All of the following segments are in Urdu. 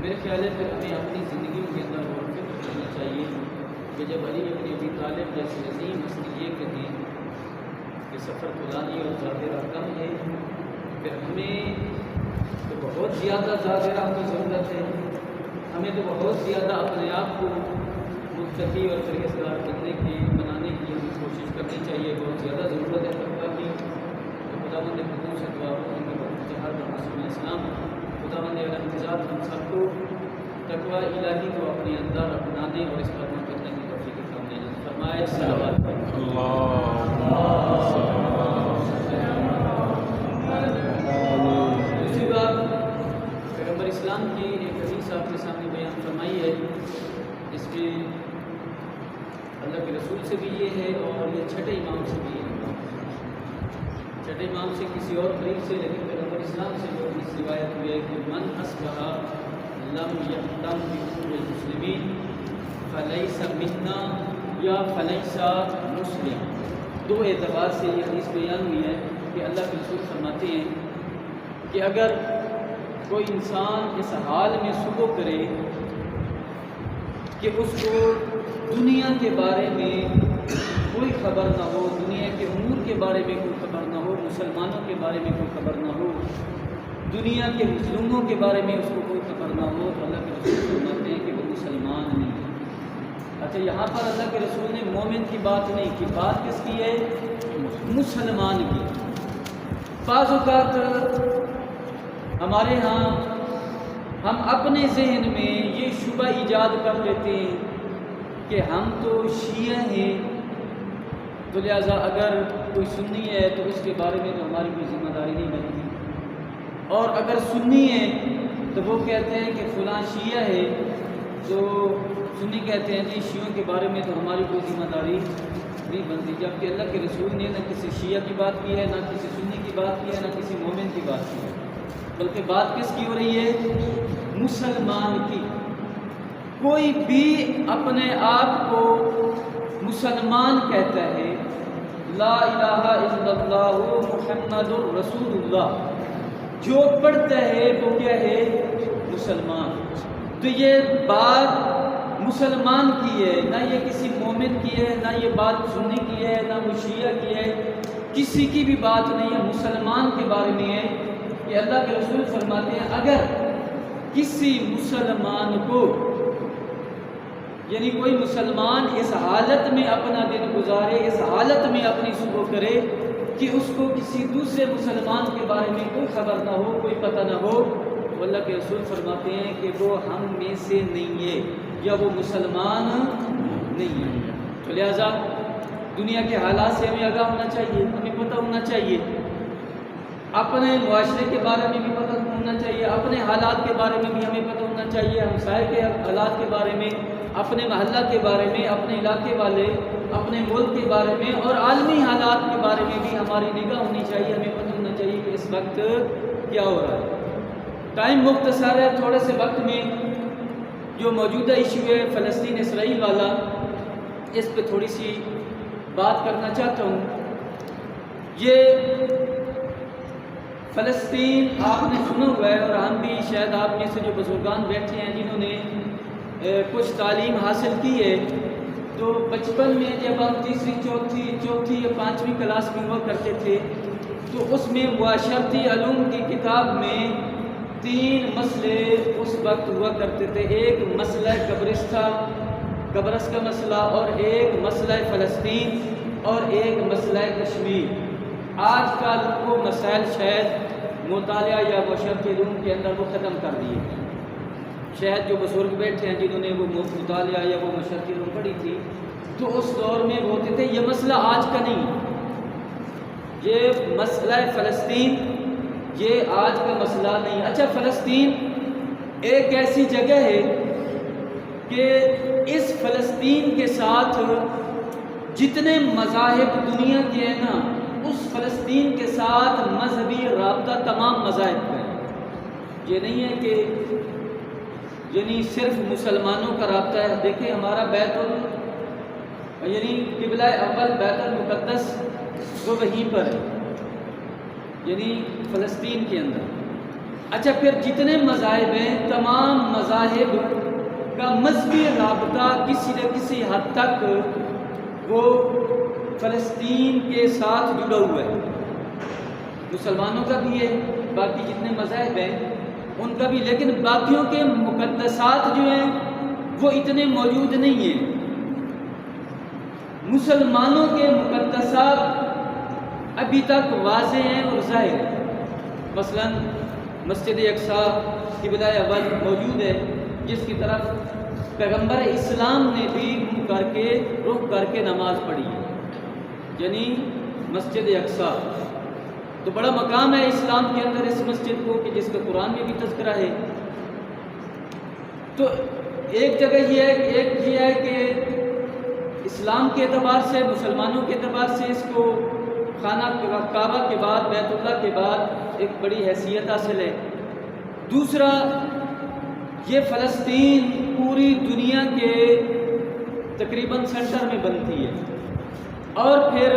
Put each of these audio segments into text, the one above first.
میرے خیال ہے پھر ہمیں اپنی زندگی کے اندر غور و فکر کرنا چاہیے کہ جب علی بن ابی طالب جیسی عظیم ہستی یہ کہیں کہ سفر طولانی اور ظاہرہ کم ہے، پھر ہمیں تو بہت زیادہ ظاہرہ کی ضرورت ہے، ہمیں تو بہت زیادہ اپنے آپ کو متقی اور پرہیزگار بنانے کی ہمیں کوشش کرنی چاہیے، بہت زیادہ ضرورت ہے تقویٰ کی۔ تو خداوند قدوس سے دعا کریں کہ جہاد اور رسول اسلام خداوند الامتزاج ہم سب کو تقویٰ الہی کو اپنے اندر اپنانے اور اس پر عمل کرنے کی توفیق عطا فرمائے۔ صلوات دوسری بات، پیغمبر اسلام کی ایک حدیث آپ کے سامنے بیان فرمائی ہے، جس میں اللہ کے رسول سے بھی یہ ہے اور یہ چھٹے امام سے بھی ہے، چھٹے امام سے کسی اور قریب سے، لیکن پیغمبر اسلام سے جو اس روایت ہوئی ہے کہ من اصبح لم یحتم بامور المسلمین فلیس منا یا فلیس مسلم۔ دو اعتبار سے یہ حدیث بیان ہوئی ہے کہ اللہ کے رسول فرماتے ہیں کہ اگر کوئی انسان اس حال میں صبح کرے کہ اس کو دنیا کے بارے میں کوئی خبر نہ ہو، دنیا کے امور کے بارے میں کوئی خبر نہ ہو، مسلمانوں کے بارے میں کوئی خبر نہ ہو، دنیا کے مظلوموں کے بارے میں اس کو کوئی خبر نہ ہو، تو اللہ کے رسول فرماتے ہیں کہ وہ مسلمان نہیں ہے۔ اچھا، یہاں پر اللہ کے رسول نے مومن کی بات نہیں کی، بات کس کی ہے؟ مسلمان کی۔ بعض اوقات ہمارے ہاں ہم اپنے ذہن میں یہ شبہ ایجاد کر لیتے ہیں کہ ہم تو شیعہ ہیں، تو لہٰذا اگر کوئی سنی ہے تو اس کے بارے میں تو ہماری کوئی ذمہ داری نہیں بنتی، اور اگر سنی ہے تو وہ کہتے ہیں کہ فلاں شیعہ ہے، تو سنی کہتے ہیں جی شیعوں کے بارے میں تو ہماری کوئی ذمہ داری نہیں بنتی، جبکہ اللہ کے رسول نے نہ کسی شیعہ کی بات کی ہے، نہ کسی سنی کی بات کی ہے، نہ کسی مومن کی بات کی ہے، بلکہ بات کس کی ہو رہی ہے؟ مسلمان کی۔ کوئی بھی اپنے آپ کو مسلمان کہتا ہے، لا الہ الا اللہ محمد الرسول اللہ، جو پڑھتا ہے وہ کیا ہے؟ مسلمان۔ تو یہ بات مسلمان کی ہے، نہ یہ کسی مومن کی ہے، نہ یہ بات سنی کی ہے، نہ وہ شیعہ کی ہے، کسی کی بھی بات نہیں ہے، مسلمان کے بارے میں ہے کہ اللہ کے رسول فرماتے ہیں اگر کسی مسلمان کو، یعنی کوئی مسلمان اس حالت میں اپنا دن گزارے، اس حالت میں اپنی صبح کرے کہ اس کو کسی دوسرے مسلمان کے بارے میں کوئی خبر نہ ہو، کوئی پتہ نہ ہو، تو اللہ کے رسول فرماتے ہیں کہ وہ ہم میں سے نہیں ہے، یا وہ مسلمان نہیں ہے۔ تو لہٰذا دنیا کے حالات سے ہمیں آگاہ ہونا چاہیے، ہمیں پتہ ہونا چاہیے، اپنے معاشرے کے بارے میں بھی پتہ ہونا چاہیے، اپنے حالات کے بارے میں بھی ہمیں پتہ ہونا چاہیے، ہمسائے کے حالات کے بارے میں، اپنے محلہ کے بارے میں، اپنے علاقے والے، اپنے ملک کے بارے میں، اور عالمی حالات کے بارے میں بھی ہماری نگاہ ہونی چاہیے، ہمیں پتہ ہونا چاہیے کہ اس وقت کیا ہو رہا ہے۔ ٹائم مختصر ہے، تھوڑے سے وقت میں جو موجودہ ایشو ہے فلسطین اسرائیل والا، اس پہ تھوڑی سی بات کرنا چاہتا ہوں۔ یہ فلسطین آپ نے سنا ہوا ہے، اور ہم بھی شاید آپ میں سے جو بزرگان بیٹھے ہیں جنہوں نے کچھ تعلیم حاصل کی ہے، تو بچپن میں جب ہم تیسری چوتھی یا پانچویں کلاس میں ہوا کرتے تھے، تو اس میں معاشرتی علوم کی کتاب میں 3 مسئلے اس وقت ہوا کرتے تھے، ایک مسئلہ قبرص کا مسئلہ، اور ایک مسئلہ فلسطین، اور ایک مسئلہ کشمیر۔ آج کل وہ مسائل شاید مطالعہ یا معاشرتی علوم کے اندر وہ ختم کر دیے ہیں، شاید جو بزرگ بیٹھے ہیں جنہوں نے وہ مطالعہ یا وہ معاشرتی علوم پڑھی تھی، تو اس دور میں وہ ہوتے تھے یہ مسئلہ آج کا نہیں، یہ مسئلہ فلسطین یہ آج کا مسئلہ نہیں۔ اچھا، فلسطین ایک ایسی جگہ ہے کہ اس فلسطین کے ساتھ جتنے مذاہب دنیا کے ہیں نا، اس فلسطین کے ساتھ مذہبی رابطہ تمام مذاہب کا ہے۔ یہ نہیں ہے کہ یعنی صرف مسلمانوں کا رابطہ ہے۔ دیکھیں ہمارا یعنی قبلہ اول بیت المقدس وہ وہیں پر ہے، یعنی فلسطین کے اندر، اچھا پھر جتنے مذاہب ہیں تمام مذاہب کا مذہبی رابطہ کسی نہ کسی حد تک وہ فلسطین کے ساتھ جڑا ہوا ہے. مسلمانوں کا بھی ہے، باقی جتنے مذاہب ہیں ان کا بھی، لیکن باقیوں کے مقدسات جو ہیں وہ اتنے موجود نہیں ہیں. مسلمانوں کے مقدسات ابھی تک واضح ہیں اور ظاہر ہیں. مثلا مسجد اقصیٰ قبلہ اول موجود ہے، جس کی طرف پیغمبر اسلام نے بھی رخ کر کے نماز پڑھی ہے، یعنی مسجد اقصیٰ. تو بڑا مقام ہے اسلام کے اندر اس مسجد کو، کہ جس کا قرآن میں بھی تذکرہ ہے. تو ایک جگہ یہ ہے کہ اسلام کے اعتبار سے، مسلمانوں کے اعتبار سے اس کو خانہ کعبہ کے بعد، بیت اللہ کے بعد ایک بڑی حیثیت حاصل ہے. دوسرا، یہ فلسطین پوری دنیا کے تقریباً سینٹر میں بنتی ہے. اور پھر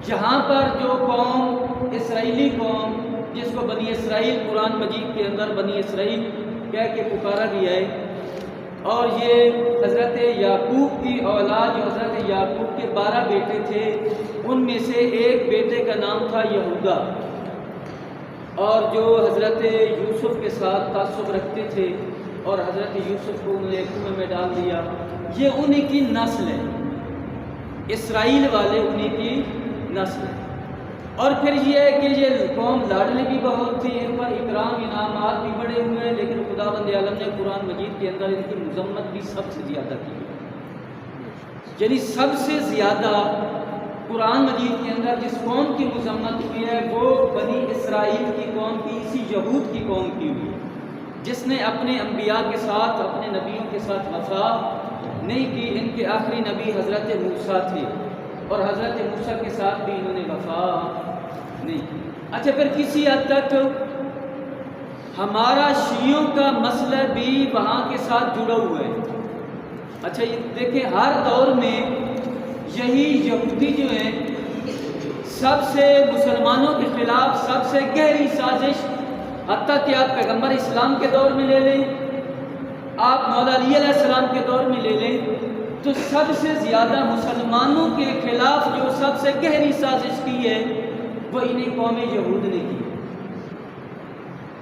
جہاں پر جو قوم، اسرائیلی قوم، جس کو بنی اسرائیل قرآن مجید کے اندر بنی اسرائیل کہہ کے پکارا گیا ہے، اور یہ حضرت یعقوب کی اولاد، جو حضرت یعقوب کے 12 بیٹے تھے، ان میں سے ایک بیٹے کا نام تھا یہودا، اور جو حضرت یوسف کے ساتھ تعصب رکھتے تھے اور حضرت یوسف کو انہوں نے کنویں میں ڈال دیا. یہ انہی کی نسل ہے، اسرائیل والے انہی کی نسل ہے. اور پھر یہ ہے کہ یہ قوم لاڈلی بھی بہت تھی، ان پر اکرام انعامات بھی بڑے ہوئے ہیں، لیکن خداوند عالم نے قرآن مجید کے اندر ان کی مذمت بھی سب سے زیادہ کی ہے. یعنی سب سے زیادہ قرآن مجید کے اندر جس قوم کی مذمت ہوئی ہے وہ بنی اسرائیل کی قوم کی، اسی یہود کی قوم کی ہوئی، جس نے اپنے انبیاء کے ساتھ، اپنے نبیوں کے ساتھ وفا نہیں کی. ان کے آخری نبی حضرت موسیٰ تھے، اور حضرت موسیٰ کے ساتھ بھی انہوں نے وفا نہیں کی. اچھا پھر کسی حد تک ہمارا شیعوں کا مسئلہ بھی وہاں کے ساتھ جڑا ہوا ہے. اچھا یہ دیکھیں، ہر دور میں یہی یہودی جو ہیں سب سے مسلمانوں کے خلاف سب سے گہری سازش، حتیٰ کہ آپ پیغمبر اسلام کے دور میں لے لیں، آپ مولا علی علیہ السلام کے دور میں لے لیں، تو سب سے زیادہ مسلمانوں کے خلاف جو سب سے گہری سازش کی ہے وہ انہیں قوم یہود نے کی،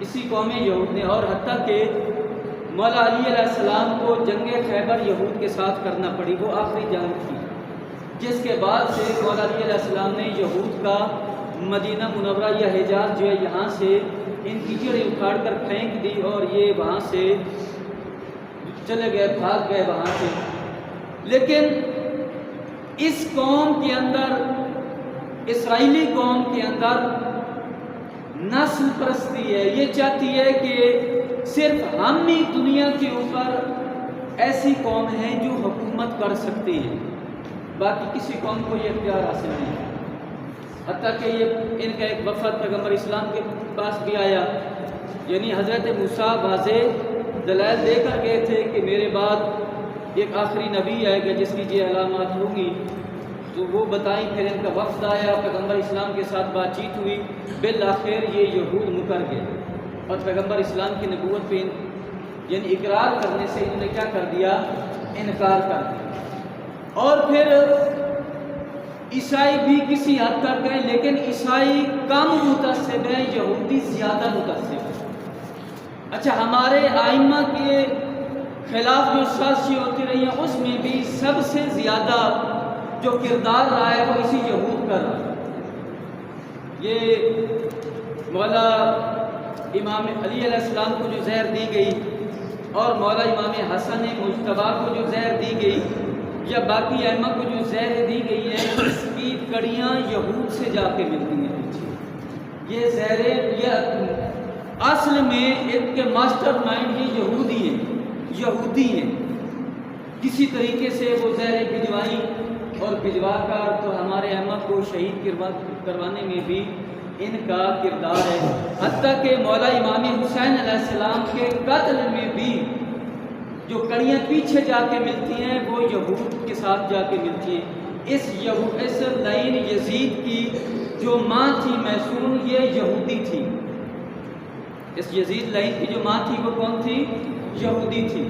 اسی قوم یہود نے. اور حتیٰ کہ مولا علی علیہ السلام کو جنگ خیبر یہود کے ساتھ کرنا پڑی، وہ آخری جنگ تھی، جس کے بعد سے مولا علی علیہ السلام نے یہود کا مدینہ منورہ یا حجاز جو ہے یہاں سے ان کی جڑیں اکھاڑ کر پھینک دی، اور یہ وہاں سے چلے گئے، بھاگ گئے وہاں سے. لیکن اس قوم کے اندر، اسرائیلی قوم کے اندر نسل پرستی ہے. یہ چاہتی ہے کہ صرف ہم ہی دنیا کے اوپر ایسی قوم ہیں جو حکومت کر سکتے ہیں، باقی کسی قوم کو یہ اختیار حاصل نہیں ہے. حتیٰ کہ یہ ان کا ایک وفد پیغمبر اسلام کے پاس بھی آیا، یعنی حضرت موسیٰ واضح دلائل دے کر گئے تھے کہ میرے بعد ایک آخری نبی آئے گا جس کی یہ علامات ہوں گی، تو وہ بتائیں. پھر ان کا وفد آیا، پیغمبر اسلام کے ساتھ بات چیت ہوئی، بالآخر یہ یہود مکر گئے، اور پیغمبر اسلام کی نبوت پہ یعنی اقرار کرنے سے انہوں نے کیا کر دیا؟ انکار کر دیا. اور پھر عیسائی بھی کسی حد تک گئے، لیکن عیسائی کم متعصب ہیں، یہودی زیادہ متعصب ہیں. اچھا ہمارے آئمہ کے خلاف جو سازشیں ہوتی رہی ہیں، اس میں بھی سب سے زیادہ جو کردار رہا ہے وہ اسی یہود کا رہا ہے. یہ مولا امام علی علیہ السلام کو جو زہر دی گئی، اور مولا امام حسن مجتبیٰ کو جو زہر دی گئی، یا باقی ائمہ کو جو زہر دی گئی ہے، اس کی کڑیاں یہود سے جا کے ملتی ہیں. یہ زہریں، یہ اصل میں ان کے ماسٹر مائنڈ یہ یہودی ہیں. کسی طریقے سے وہ زہریں بھجوائیں، اور بھجوا کر تو ہمارے ائمہ کو شہید کروانے میں بھی ان کا کردار ہے. حتیٰ کہ مولا امام حسین علیہ السلام کے قتل میں بھی جو کڑیاں پیچھے جا کے ملتی ہیں وہ یہود کے ساتھ جا کے ملتی ہیں. اس لعین یزید کی جو ماں تھی میسون، یہ یہودی تھی. اس یزید لعین کی جو ماں تھی وہ کون تھی؟ یہودی تھی۔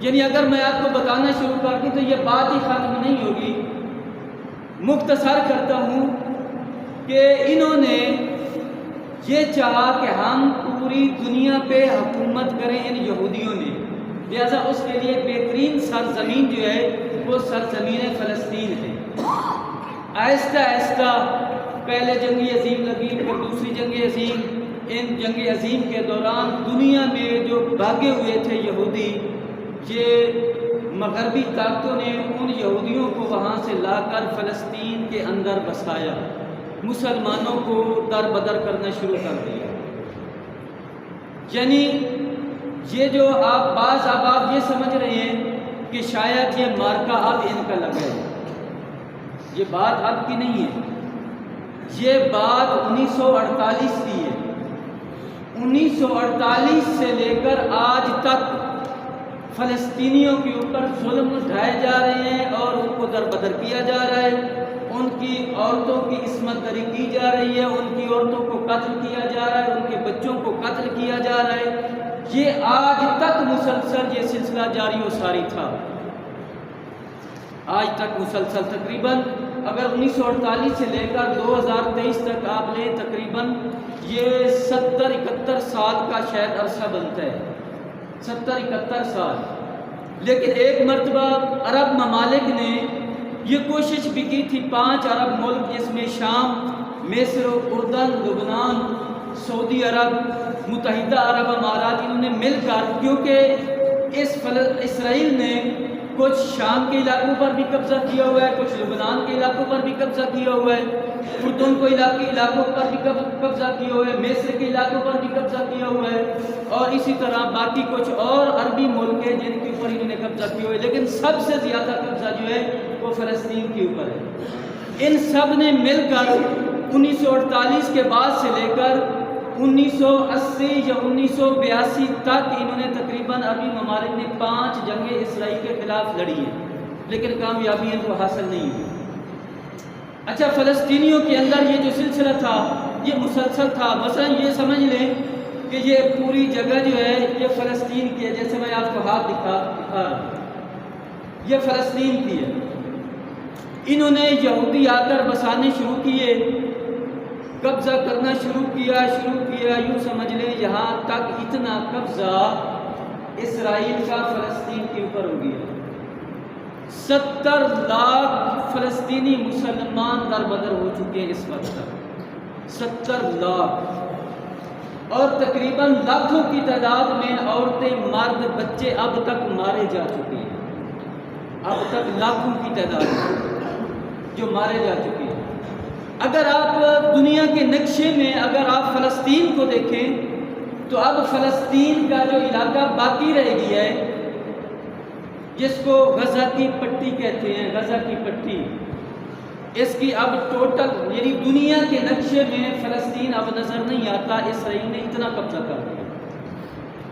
یعنی اگر میں آپ کو بتانا شروع کر دوں تو یہ بات ہی ختم نہیں ہوگی۔ مختصر کرتا ہوں کہ انہوں نے یہ چاہا کہ ہم پوری دنیا پہ حکومت کریں ان یہودیوں نے، لہذا اس کے لیے بہترین سرزمین جو ہے وہ سرزمین فلسطین ہے۔ آہستہ آہستہ پہلے جنگ عظیم لگی، پھر دوسری جنگ عظیم، ان جنگ عظیم کے دوران دنیا میں جو بھاگے ہوئے تھے یہودی، یہ مغربی طاقتوں نے ان یہودیوں کو وہاں سے لا کر فلسطین کے اندر بسایا، مسلمانوں کو در بدر کرنا شروع کر دیا۔ یعنی یہ جو آپ یہ سمجھ رہے ہیں کہ شاید یہ مارکا اب ان کا لگا ہے، یہ بات اب کی نہیں ہے، یہ بات 1948 کی ہے۔ 1948 سے لے کر آج تک فلسطینیوں کے اوپر ظلم ڈھائے جا رہے ہیں اور ان کو در بدر کیا جا رہا ہے، ان کی عورتوں کی عصمت دری کی جا رہی ہے، ان کی عورتوں کو قتل کیا جا رہا ہے، ان کے بچوں کو قتل کیا جا رہا ہے۔ یہ آج تک مسلسل یہ سلسلہ جاری و ساری تھا، آج تک مسلسل تقریباً اگر 1948 سے لے کر 2023 تک آپ لیں تقریباً یہ 70-71 سال کا شاید عرصہ بنتا ہے، 70-71 سال۔ لیکن ایک مرتبہ عرب ممالک نے یہ کوشش بھی کی تھی، 5 عرب ملک جس میں شام، مصر، اردن، لبنان، سعودی عرب، متحدہ عرب امارات، انہوں نے مل کر، کیونکہ اسرائیل نے کچھ شام کے علاقوں پر بھی قبضہ کیا ہوا ہے، کچھ لبنان کے علاقوں پر بھی قبضہ کیا ہوا ہے، اردن کو علاقوں پر بھی قبضہ کیا ہوا ہے، مصر کے علاقوں پر بھی قبضہ کیا ہوا ہے، اور اسی طرح باقی کچھ اور عربی ملک ہیں جن کے اوپر انہوں نے قبضہ کیا ہوا ہے، لیکن سب سے زیادہ قبضہ جو ہے وہ فلسطین کے اوپر ہے۔ ان سب نے مل کر 1948 کے بعد سے لے کر 1980 یا 1982 تک انہوں نے تقریباً عربی ممالک نے 5 جنگیں اسرائیل کے خلاف لڑی ہیں، لیکن کامیابی ان کو حاصل نہیں ہوئی۔ اچھا، فلسطینیوں کے اندر یہ جو سلسلہ تھا یہ مسلسل تھا۔ مثلا یہ سمجھ لیں کہ یہ پوری جگہ جو ہے یہ فلسطین کی ہے، جیسے میں آپ کو ہاتھ دکھا رہا ہوں، یہ فلسطین کی ہے۔ انہوں نے یہودی آ کر بسانے شروع کیے، قبضہ کرنا شروع کیا، یوں سمجھ لیں یہاں تک اتنا قبضہ اسرائیل کا فلسطین کے اوپر ہو گیا۔ 70 لاکھ فلسطینی مسلمان در بدر ہو چکے ہیں اس وقت تک، 70 لاکھ، اور تقریباً لاکھوں کی تعداد میں عورتیں، مرد، بچے اب تک مارے جا چکے ہیں، اب تک لاکھوں کی تعداد جو مارے جا چکے ہیں۔ اگر آپ دنیا کے نقشے میں اگر آپ فلسطین کو دیکھیں تو اب فلسطین کا جو علاقہ باقی رہ گیا ہے جس کو غزہ کی پٹی کہتے ہیں، غزہ کی پٹی، اس کی اب ٹوٹل یعنی دنیا کے نقشے میں فلسطین اب نظر نہیں آتا، اسرائیل نے اتنا قبضہ کر دیا۔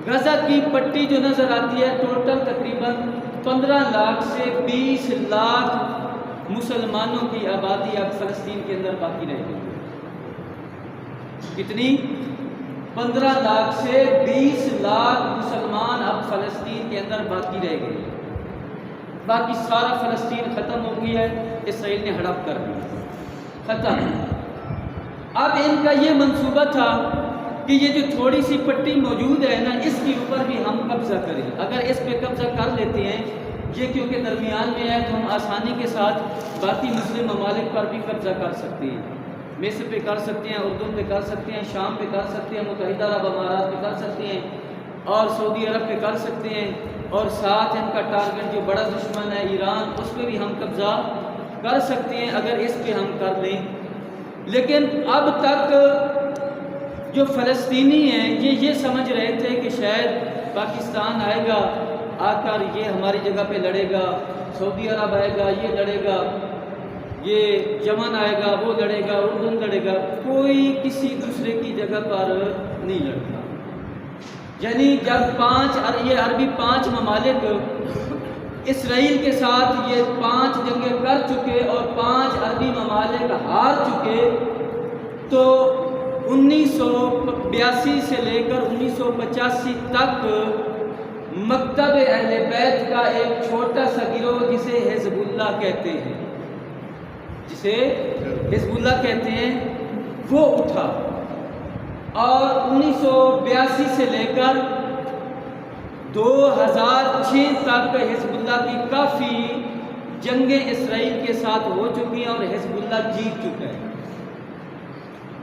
غزہ کی پٹی جو نظر آتی ہے ٹوٹل تقریباً 15 لاکھ سے 20 لاکھ مسلمانوں کی آبادی اب فلسطین کے اندر باقی رہ گئی۔ کتنی؟ 15 لاکھ سے 20 لاکھ مسلمان اب فلسطین کے اندر باقی رہ گئے، باقی سارا فلسطین ختم ہو گیا ہے، اسرائیل نے ہڑپ کر دیا، ختم۔ اب ان کا یہ منصوبہ تھا کہ یہ جو تھوڑی سی پٹی موجود ہے نا، اس کے اوپر بھی ہم قبضہ کریں، اگر اس پہ قبضہ کر لیتے ہیں، یہ کیونکہ درمیان میں ہے تو ہم آسانی کے ساتھ باقی مسلم ممالک پر بھی قبضہ کر سکتے ہیں، مصر پہ کر سکتے ہیں، اردن پہ کر سکتے ہیں، شام پہ کر سکتے ہیں، متحدہ عرب امارات پہ کر سکتے ہیں، اور سعودی عرب پہ کر سکتے ہیں، اور ساتھ ان کا ٹارگٹ جو بڑا دشمن ہے ایران، اس پہ بھی ہم قبضہ کر سکتے ہیں اگر اس پہ ہم کر لیں۔ لیکن اب تک جو فلسطینی ہیں یہ سمجھ رہے تھے کہ شاید پاکستان آئے گا، آ کر یہ ہماری جگہ پہ لڑے گا، سعودی عرب آئے گا یہ لڑے گا، یہ یمن آئے گا وہ لڑے گا، اردن لڑے گا، کوئی کسی دوسرے کی جگہ پر نہیں لڑتا۔ یعنی جب یہ عربی 5 ممالک اسرائیل کے ساتھ یہ 5 جنگیں کر چکے اور 5 عربی ممالک ہار چکے، تو 1982 سے لے کر 1985 تک مکتب اہل بیت کا ایک چھوٹا سا گروہ جسے حزب اللہ کہتے ہیں، جسے حزب اللہ کہتے ہیں، وہ اٹھا، اور 1982 سے لے کر 2006 تک حزب اللہ کی کافی جنگیں اسرائیل کے ساتھ ہو چکی ہیں اور حزب اللہ جیت چکا ہے۔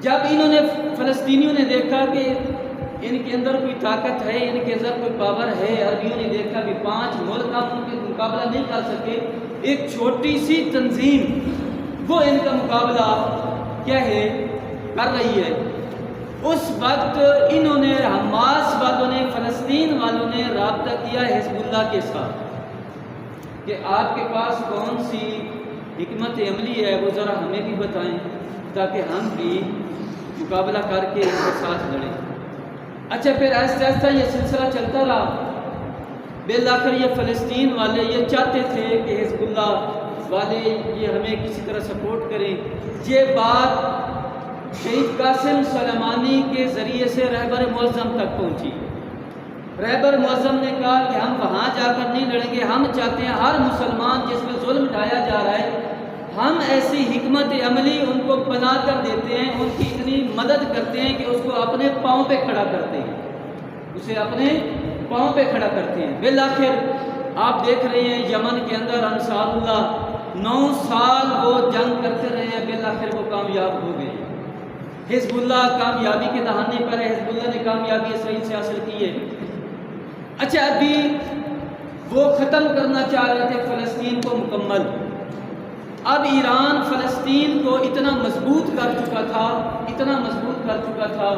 جب انہوں نے فلسطینیوں نے دیکھا کہ ان کے اندر کوئی طاقت ہے، ان کے اندر کوئی پاور ہے، عربیوں نے دیکھا کہ 5 ملک ہم ان کے مقابلہ نہیں کر سکے، ایک چھوٹی سی تنظیم وہ ان کا مقابلہ کیا ہے کر رہی ہے، اس وقت انہوں نے حماس والوں نے، فلسطین والوں نے رابطہ کیا حزب اللہ کے ساتھ کہ آپ کے پاس کون سی حکمت عملی ہے وہ ذرا ہمیں بھی بتائیں تاکہ ہم بھی مقابلہ کر کے ان کے ساتھ لڑیں۔ اچھا، پھر ایسا ایسا یہ سلسلہ چلتا رہا، بالآخر یہ فلسطین والے یہ چاہتے تھے کہ حزب اللہ والے یہ ہمیں کسی طرح سپورٹ کریں۔ یہ بات شہید قاسم سلیمانی کے ذریعے سے رہبر معظم تک پہنچی۔ رہبر معظم نے کہا کہ ہم وہاں جا کر نہیں لڑیں گے، ہم چاہتے ہیں ہر مسلمان جس پہ ظلم ڈھایا جا رہا ہے، ہم ایسی حکمت عملی ان کو بنا کر دیتے ہیں، ان کی اتنی مدد کرتے ہیں کہ اس کو اپنے پاؤں پہ کھڑا کرتے ہیں، اسے اپنے پاؤں پہ کھڑا کرتے ہیں۔ بالآخر آپ دیکھ رہے ہیں یمن کے اندر انصار اللہ 9 سال وہ جنگ کرتے رہے ہیں، بالآخر وہ کامیاب ہو گئے۔ حزب اللہ کامیابی کے دہانے پر ہے، حزب اللہ نے کامیابی اسرائیل سے حاصل کی ہے۔ اچھا، ابھی وہ ختم کرنا چاہ رہے تھے فلسطین کو مکمل، اب ایران فلسطین کو اتنا مضبوط کر چکا تھا، اتنا مضبوط کر چکا تھا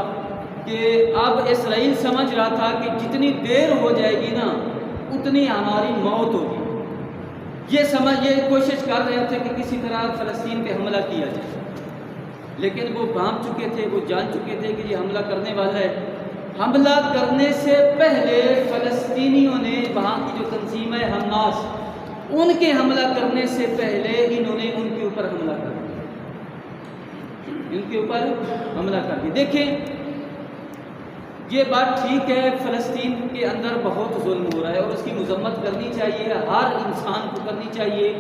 کہ اب اسرائیل سمجھ رہا تھا کہ جتنی دیر ہو جائے گی نا اتنی ہماری موت ہوگی۔ یہ کوشش کر رہے تھے کہ کسی طرح فلسطین پہ حملہ کیا جائے، لیکن وہ بھانپ چکے تھے، وہ جان چکے تھے کہ یہ حملہ کرنے والا ہے۔ حملہ کرنے سے پہلے فلسطینیوں نے، وہاں کی جو تنظیم ہے حماس، ان کے حملہ کرنے سے پہلے انہوں نے ان کے اوپر حملہ کر دیا، ان کے اوپر حملہ کر دیا۔ دیکھیں، یہ بات ٹھیک ہے، فلسطین کے اندر بہت ظلم ہو رہا ہے اور اس کی مذمت کرنی چاہیے، ہر انسان کو کرنی چاہیے،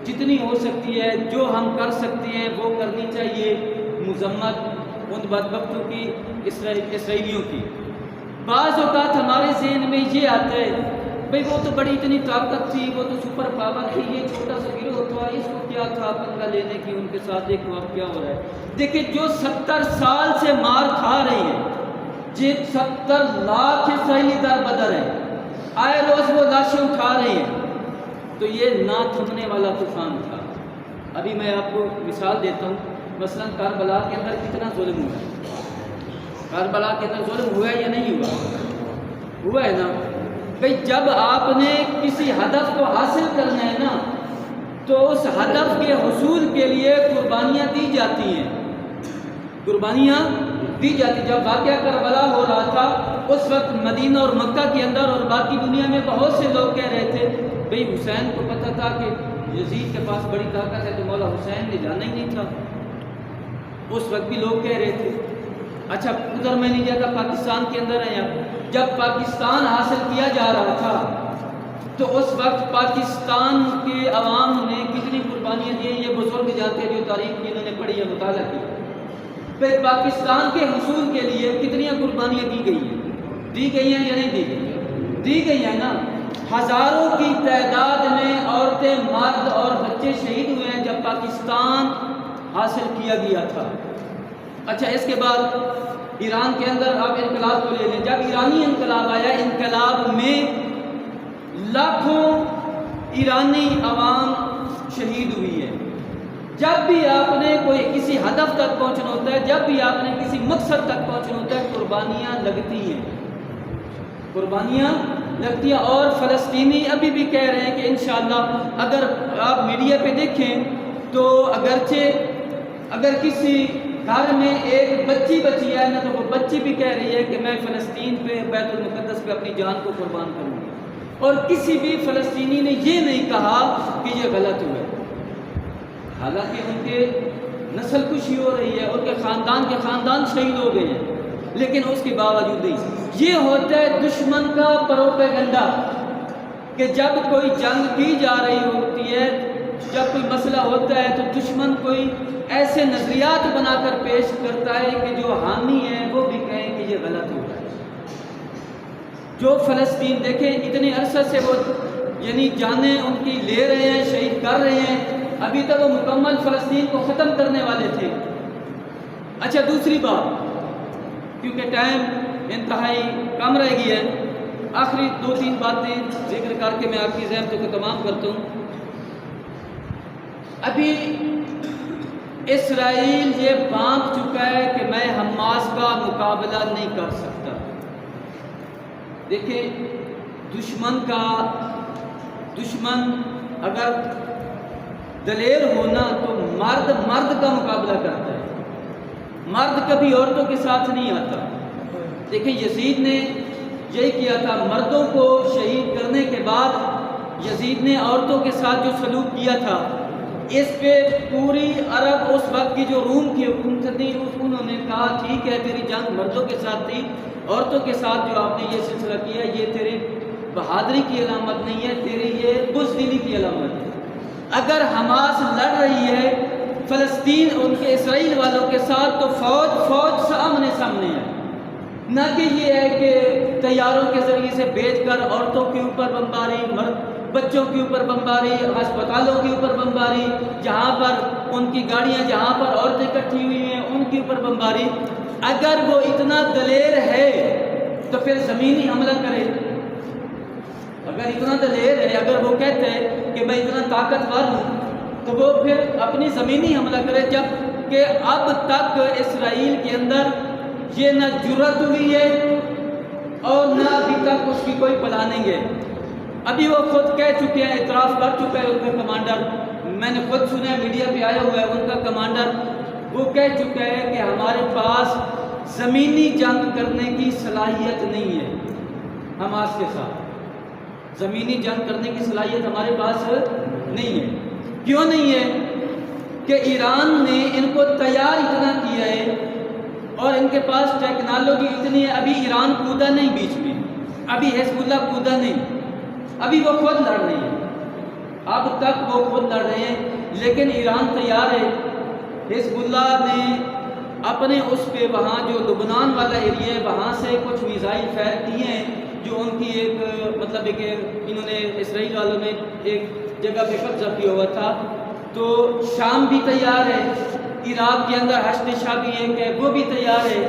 جتنی ہو سکتی ہے، جو ہم کر سکتے ہیں وہ کرنی چاہیے، مذمت ان بدبختوں کی، اسرائیلیوں کی۔ بعض اوقات ہمارے ذہن میں یہ آتا ہے بھئی وہ تو بڑی اتنی طاقت تھی، وہ تو سپر پاور تھی، یہ چھوٹا سا گروہ تھا، اس کو کیا تھا پنگا لینے کی ان کے ساتھ، دیکھو اب کیا ہو رہا ہے۔ دیکھیں، جو 70 سال سے مار کھا رہی ہیں، جی 70 لاکھ اسرائیلی در بدر ہیں، آئے روز وہ لاشیں اٹھا رہے ہیں، تو یہ نہ تھمنے والا طوفان تھا۔ ابھی میں آپ کو مثال دیتا ہوں، مثلا کربلا کے اندر کتنا ظلم ہوا ہے، کربلا کے اندر ظلم ہوا ہے یا نہیں ہوا ہے نا؟ بھئی جب آپ نے کسی ہدف کو حاصل کرنا ہے نا تو اس ہدف کے حصول کے لیے قربانیاں دی جاتی ہیں، قربانیاں دی جاتی۔ جب واقعہ کربلا ہو رہا تھا اس وقت مدینہ اور مکہ کے اندر اور باقی دنیا میں بہت سے لوگ کہہ رہے تھے بھئی حسین کو پتہ تھا کہ یزید کے پاس بڑی طاقت ہے تو مولا حسین نے جانا ہی نہیں تھا، اس وقت بھی لوگ کہہ رہے تھے۔ اچھا، ادھر میں نہیں جاتا، پاکستان کے اندر ہے، جب پاکستان حاصل کیا جا رہا تھا تو اس وقت پاکستان کے عوام نے کتنی قربانیاں دی ہیں، یہ بزرگ جانتے ہیں جو تاریخ کی انہوں نے پڑھی ہے، مطالعہ کی۔ پھر پاکستان کے حصول کے لیے کتنی قربانیاں دی گئی ہیں یا نہیں دی گئی؟ دی گئی ہیں نا۔ ہزاروں کی تعداد میں عورتیں، مرد اور بچے شہید ہوئے ہیں جب پاکستان حاصل کیا گیا تھا۔ اچھا، اس کے بعد ایران کے اندر آپ انقلاب کو لے لیں، جب ایرانی انقلاب آیا، انقلاب میں لاکھوں ایرانی عوام شہید ہوئی ہے۔ جب بھی آپ نے کوئی کسی ہدف تک پہنچنا ہوتا ہے، جب بھی آپ نے کسی مقصد تک پہنچنا ہوتا ہے، قربانیاں لگتی ہیں، قربانیاں لگتی ہیں۔ اور فلسطینی ابھی بھی کہہ رہے ہیں کہ انشاءاللہ، اگر آپ میڈیا پہ دیکھیں تو اگر کسی گھر میں ایک بچی ہے نا تو وہ بچی بھی کہہ رہی ہے کہ میں فلسطین پہ، بیت المقدس پہ اپنی جان کو قربان کروں گی، اور کسی بھی فلسطینی نے یہ نہیں کہا کہ یہ غلط ہوا ہے۔ حالانکہ ان کے نسل کشی ہو رہی ہے، ان کے خاندان شہید ہو گئے ہیں، لیکن اس کے باوجود نہیں۔ یہ ہوتا ہے دشمن کا پروپیگنڈا کہ جب کوئی جنگ کی جا رہی ہوتی ہے، جب کوئی مسئلہ ہوتا ہے تو دشمن کوئی ایسے نظریات بنا کر پیش کرتا ہے کہ جو حامی ہیں وہ بھی کہیں کہ یہ غلط ہو رہا ہے۔ جو فلسطین دیکھیں اتنے عرصے سے وہ یعنی جانیں ان کی لے رہے ہیں، شہید کر رہے ہیں، ابھی تک وہ مکمل فلسطین کو ختم کرنے والے تھے۔ اچھا دوسری بات، کیونکہ ٹائم انتہائی کم رہ گئی ہے، آخری 2-3 باتیں ذکر کر کے میں آپ کی ذہنتوں کو تمام کرتا ہوں۔ ابھی اسرائیل یہ بانک چکا ہے کہ میں حماس کا مقابلہ نہیں کر سکتا۔ دیکھیں دشمن اگر دلیر ہونا تو مرد کا مقابلہ کرتا ہے، مرد کبھی عورتوں کے ساتھ نہیں آتا۔ دیکھیں یزید نے یہی کیا تھا، مردوں کو شہید کرنے کے بعد یزید نے عورتوں کے ساتھ جو سلوک کیا تھا، اس پہ پوری عرب اس وقت کی جو روم کی حکومت تھی انہوں نے کہا ٹھیک ہے تیری جنگ مردوں کے ساتھ تھی، عورتوں کے ساتھ جو آپ نے یہ سلسلہ کیا یہ تیرے بہادری کی علامت نہیں ہے، تیری یہ بزدلی کی علامت ہے۔ اگر حماس لڑ رہی ہے فلسطین ان کے اسرائیل والوں کے ساتھ تو فوج سامنے ہے، نہ کہ یہ ہے کہ طیاروں کے ذریعے سے بھیج کر عورتوں کے اوپر بمباری، بچوں کے اوپر بمباری، ہسپتالوں کے اوپر بمباری، جہاں پر ان کی گاڑیاں جہاں پر عورتیں اکٹھی ہوئی ہیں ان کے اوپر بمباری۔ اگر وہ اتنا دلیر ہے تو پھر زمینی حملہ کرے۔ اگر اتنا دلیر ہے، اگر وہ کہتے ہیں کہ میں اتنا طاقتور ہوں تو وہ پھر اپنی زمینی حملہ کرے، جب کہ اب تک اسرائیل کے اندر یہ نہ جرأت ہوئی ہے اور نہ ابھی تک اس کی کوئی پلاننگ ہے۔ ابھی وہ خود کہہ چکے ہیں، اعتراف کر چکا ہے ان کا کمانڈر، میں نے خود سنا ہے، میڈیا پہ آیا ہوا ہے ان کا کمانڈر، وہ کہہ چکا ہے کہ ہمارے پاس زمینی جنگ کرنے کی صلاحیت نہیں ہے حماس کے ساتھ، زمینی جنگ کرنے کی صلاحیت ہمارے پاس نہیں ہے۔ کیوں نہیں ہے؟ کہ ایران نے ان کو تیار اتنا کیا ہے اور ان کے پاس ٹیکنالوجی اتنی ہے، ابھی ایران کودا نہیں بیچ میں، ابھی حزب اللہ کودا نہیں، ابھی وہ خود لڑ رہے ہیں، اب تک وہ خود لڑ رہے ہیں، لیکن ایران تیار ہے۔ حزب اللہ نے اپنے اس پہ وہاں جو لبنان والا ایریا ہے وہاں سے کچھ میزائل فائر کیے ہیں، جو ان کی ایک مطلب ہے کہ انہوں نے اسرائیل والوں نے ایک جگہ پہ قبضہ کیا ہوا تھا۔ تو شام بھی تیار ہے، عراق کے اندر حشد شابی ہے کہ وہ بھی تیار ہے۔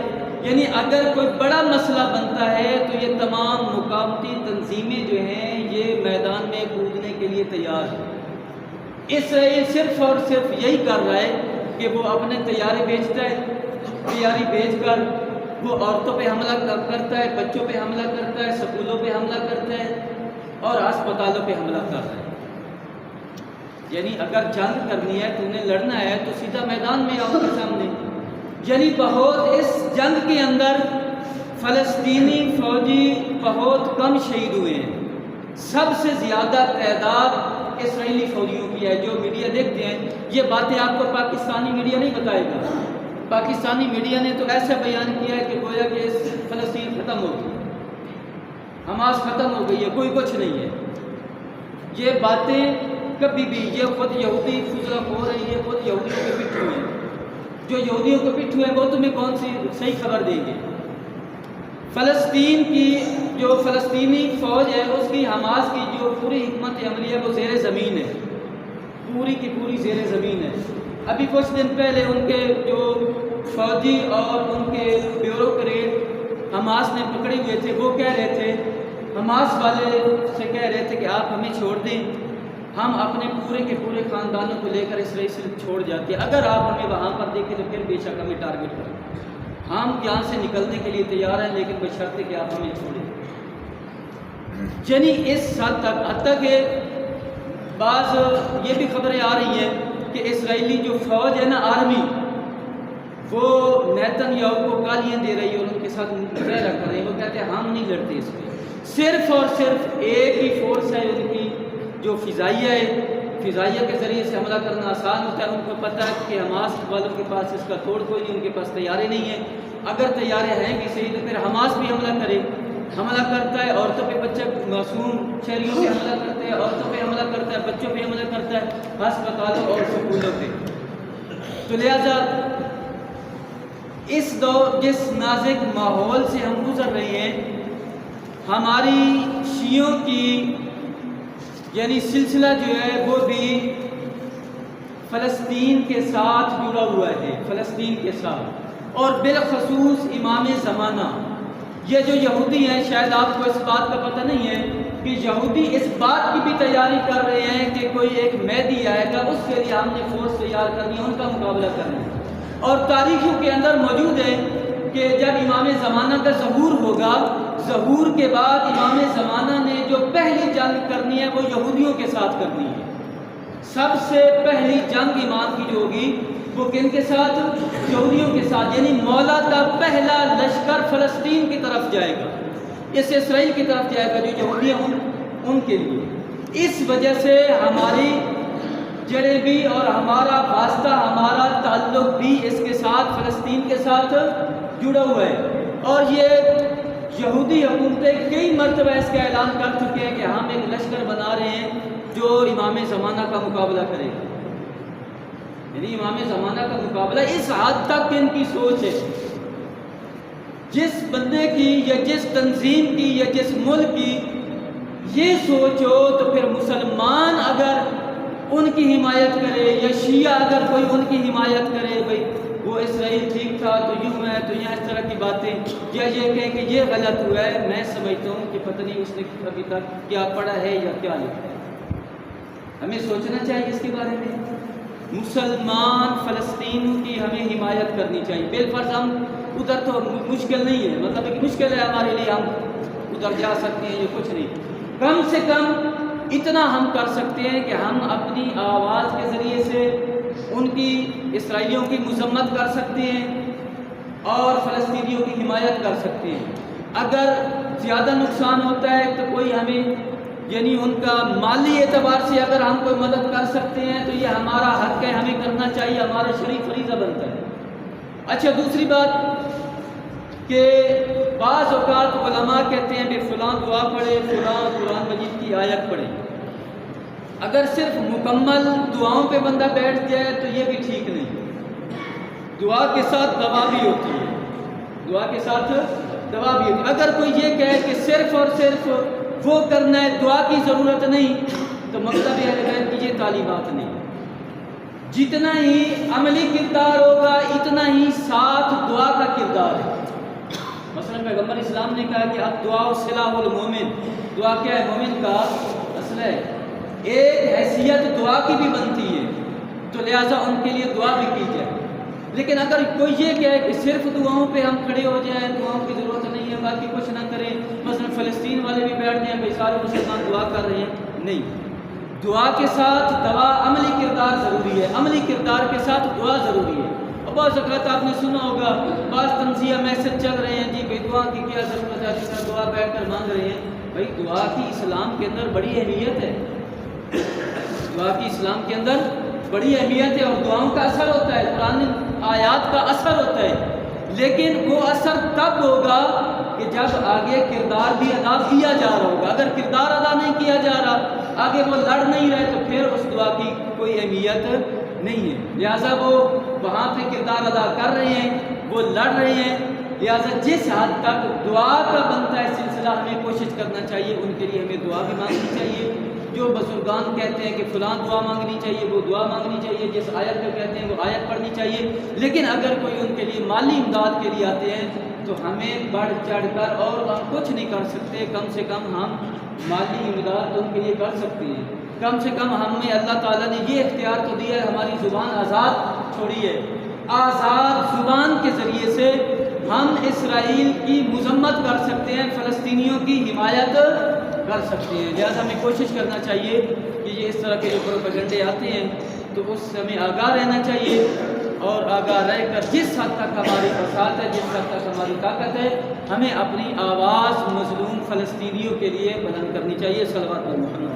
یعنی اگر کوئی بڑا مسئلہ بنتا ہے تو یہ تمام مقامتی تنظیمیں جو ہیں یہ میدان میں کودنے کے لیے تیار ہے۔ اسرائیل صرف اور صرف یہی کر رہا ہے کہ وہ اپنے طیارے بھیجتا ہے، طیاری بھیج کر وہ عورتوں پہ حملہ کرتا ہے، بچوں پہ حملہ کرتا ہے، سکولوں پہ حملہ کرتا ہے اور ہسپتالوں پہ حملہ کرتا ہے۔ یعنی اگر جنگ کرنی ہے تو انہیں لڑنا ہے تو سیدھا میدان میں آؤ کے سامنے۔ یعنی بہت اس جنگ کے اندر فلسطینی فوجی بہت کم شہید ہوئے ہیں، سب سے زیادہ تعداد اسرائیلی فوجیوں کی ہے۔ جو میڈیا دیکھتے ہیں یہ باتیں آپ کو پاکستانی میڈیا نہیں بتائے گا، پاکستانی میڈیا نے تو ایسا بیان کیا ہے کہ گویا کہ فلسطین ختم ہو گئی، حماس ختم ہو گئی ہے، کوئی کچھ نہیں ہے۔ یہ باتیں کبھی بھی یہ خود یہودی فضلہ ہو رہی ہے، خود یہودیوں کے پٹھو ہیں، جو یہودیوں کے پٹھو ہیں وہ تمہیں کون سی صحیح خبر دیں گے؟ فلسطین کی جو فلسطینی فوج ہے اس کی حماس کی جو پوری حکمت عملی ہے وہ زیر زمین ہے، پوری کی پوری زیر زمین ہے۔ ابھی کچھ دن پہلے ان کے جو فوجی اور ان کے بیوروکریٹ حماس نے پکڑے ہوئے تھے وہ کہہ رہے تھے، حماس والے سے کہہ رہے تھے کہ آپ ہمیں چھوڑ دیں، ہم اپنے پورے کے پورے خاندانوں کو لے کر اسرائیل سے چھوڑ جاتے ہیں، اگر آپ ہمیں وہاں پر دیکھیں تو پھر بے شک ہمیں ٹارگٹ کریں، ہم یہاں سے نکلنے کے لیے تیار ہیں لیکن بشرط ہے کہ آپ ہمیں چھوڑیں۔ یعنی اس حد تک کہ بعض یہ بھی خبریں آ رہی ہیں کہ اسرائیلی جو فوج ہے نا آرمی، وہ نیتن یاہو کو گالیاں دے رہی ہے اور ان کے ساتھ مظاہرہ کر رہی ہے، وہ کہتے ہیں ہم نہیں لڑتے اس پہ، صرف اور صرف ایک ہی فورس ہے ان کی جو فضائیہ ہے فضائیہ کے ذریعے سے حملہ کرنا آسان ہوتا ہے. ان کو پتہ ہے کہ حماس والوں کے پاس اس کا توڑ کوئی نہیں، ان کے پاس طیارے نہیں ہیں. اگر طیارے ہیں بھی صحیح تو پھر حماس بھی حملہ کرتا ہے، عورتوں پہ بچے معصوم شہریوں پہ حملہ کرتے ہیں، عورتوں پہ حملہ کرتا ہے، بچوں پہ حملہ کرتا ہے، ہسپتالوں اور سکولوں پہ. تو لہٰذا اس دور جس نازک ماحول سے ہم گزر رہے ہیں، ہماری شیعوں کی یعنی سلسلہ جو ہے وہ بھی فلسطین کے ساتھ جڑا ہوا ہے، فلسطین کے ساتھ، اور بالخصوص امام زمانہ. یہ جو یہودی ہیں، شاید آپ کو اس بات کا پتہ نہیں ہے کہ یہودی اس بات کی بھی تیاری کر رہے ہیں کہ کوئی ایک مہدی آئے گا، اس کے لیے ہم نے فورس تیار کرنی ہے، ان کا مقابلہ کرنا ہے. اور تاریخوں کے اندر موجود ہے کہ جب امام زمانہ کا ظہور ہوگا، ظہور کے بعد امام زمانہ نے جو پہلی جنگ کرنی ہے وہ یہودیوں کے ساتھ کرنی ہے. سب سے پہلی جنگ امام کی جو ہوگی وہ کن کے ساتھ؟ یہودیوں کے ساتھ. یعنی مولا کا پہلا لشکر فلسطین کی طرف جائے گا، اس اسرائیل کی طرف جائے گا جو یہودی ہیں ان کے لیے. اس وجہ سے ہماری جڑیں بھی اور ہمارا واسطہ، ہمارا تعلق بھی اس کے ساتھ، فلسطین کے ساتھ جڑا ہوا ہے. اور یہ یہودی حکومتیں کئی مرتبہ اس کا اعلان کر چکے ہیں کہ ہم ایک لشکر بنا رہے ہیں جو امام زمانہ کا مقابلہ کرے گا. یعنی امام زمانہ کا مقابلہ اس حد تک ان کی سوچ ہے. جس بندے کی یا جس تنظیم کی یا جس ملک کی یہ سوچ ہو تو پھر مسلمان اگر ان کی حمایت کرے یا شیعہ اگر کوئی ان کی حمایت کرے، بھائی وہ اسرائیل ٹھیک تھا تو یوں ہے تو یہاں اس طرح کی باتیں، یا یہ کہیں کہ یہ غلط ہوا ہے، میں سمجھتا ہوں کہ پتہ نہیں اس نے ابھی تک کیا پڑھا ہے یا کیا لکھا ہے. ہمیں سوچنا چاہیے اس کے بارے میں. مسلمان فلسطین کی ہمیں حمایت کرنی چاہیے. بالفرض ہم ادھر تو مشکل نہیں ہے، مطلب ایک مشکل ہے ہمارے لیے، ہم ادھر جا سکتے ہیں، یہ کچھ نہیں. کم سے کم اتنا ہم کر سکتے ہیں کہ ہم اپنی آواز کے ذریعے سے ان کی، اسرائیلیوں کی مذمت کر سکتے ہیں اور فلسطینیوں کی حمایت کر سکتے ہیں. اگر زیادہ نقصان ہوتا ہے تو کوئی ہمیں یعنی ان کا مالی اعتبار سے اگر ہم کوئی مدد کر سکتے ہیں تو یہ ہمارا حق ہے، ہمیں کرنا چاہیے، ہمارا شریف فریضہ بنتا ہے. اچھا، دوسری بات کہ بعض اوقات علماء کہتے ہیں کہ فلاں دعا پڑھے، فلاں قرآن مجید کی آیت پڑھے. اگر صرف مکمل دعاؤں پہ بندہ بیٹھ جائے تو یہ بھی ٹھیک نہیں. دعا کے ساتھ دوا بھی ہوتی ہے، دعا کے ساتھ دوا بھی ہوتی ہے. اگر کوئی یہ کہے کہ صرف اور صرف وہ کرنا ہے، دعا کی ضرورت نہیں، تو مکتب اہل بیت کی یہ تعلیمات نہیں. جتنا ہی عملی کردار ہوگا اتنا ہی ساتھ دعا کا کردار ہے. مثلا پیغمبر اسلام نے کہا کہ اب دعا سلاح المومن، دعا کیا ہے؟ مومن کا اصل ہے. ایک حیثیت دعا کی بھی بنتی ہے، تو لہٰذا ان کے لیے دعا بھی کی جائے. لیکن اگر کوئی یہ کہے کہ صرف دعاؤں پہ ہم کھڑے ہو جائیں، دعاؤں کی ضرورت نہیں ہے، باقی کچھ نہ کریں، مثلا فلسطین والے بھی بیٹھ جائیں بھائی سارے مسلمان دعا کر رہے ہیں، نہیں. دعا کے ساتھ دعا، عملی کردار ضروری ہے، عملی کردار کے ساتھ دعا ضروری ہے. اور بعض اوقات آپ نے سنا ہوگا بعض تنزیہ میسج چل رہے ہیں، جی بھائی دعا کی کیا ضرورت ہے، جس طرح دعا بیٹھ کر مانگ رہے ہیں. بھائی دعا کی اسلام کے اندر بڑی اہمیت ہے، دعا کی اسلام کے اندر بڑی اہمیت ہے، اور دعاؤں کا اثر ہوتا ہے، قرآن آیات کا اثر ہوتا ہے. لیکن وہ اثر تب ہوگا کہ جب آگے کردار بھی ادا کیا جا رہا ہوگا. اگر کردار ادا نہیں کیا جا رہا، آگے وہ لڑ نہیں رہے، تو پھر اس دعا کی کوئی اہمیت نہیں ہے. لہٰذا وہ وہاں پہ کردار ادا کر رہے ہیں، وہ لڑ رہے ہیں. لہٰذا جس حد تک دعا کا بنتا ہے سلسلہ، ہمیں کوشش کرنا چاہیے ان کے لیے ہمیں دعا بھی مانگنی چاہیے. جو بزرگان کہتے ہیں کہ فلاں دعا مانگنی چاہیے، وہ دعا مانگنی چاہیے. جس آیت کو کہتے ہیں وہ آیت پڑھنی چاہیے. لیکن اگر کوئی ان کے لیے مالی امداد کے لیے آتے ہیں تو ہمیں بڑھ چڑھ کر، اور ہم کچھ نہیں کر سکتے، کم سے کم ہم مالی امداد ان کے لیے کر سکتے ہیں. کم سے کم ہمیں اللہ تعالیٰ نے یہ اختیار تو دیا ہے، ہماری زبان آزاد چھوڑی ہے. آزاد زبان کے ذریعے سے ہم اسرائیل کی مذمت کر سکتے ہیں، فلسطینیوں کی حمایت کر سکتے ہیں. لہٰذا ہمیں کوشش کرنا چاہیے کہ یہ اس طرح کے جو پروپیگنڈے آتے ہیں تو اس سے ہمیں آگاہ رہنا چاہیے، اور آگاہ رہ کر جس حد تک ہماری فساد ہے، جس حد تک ہماری طاقت ہے، ہمیں اپنی آواز مظلوم فلسطینیوں کے لیے بلند کرنی چاہیے. صلوات محمد.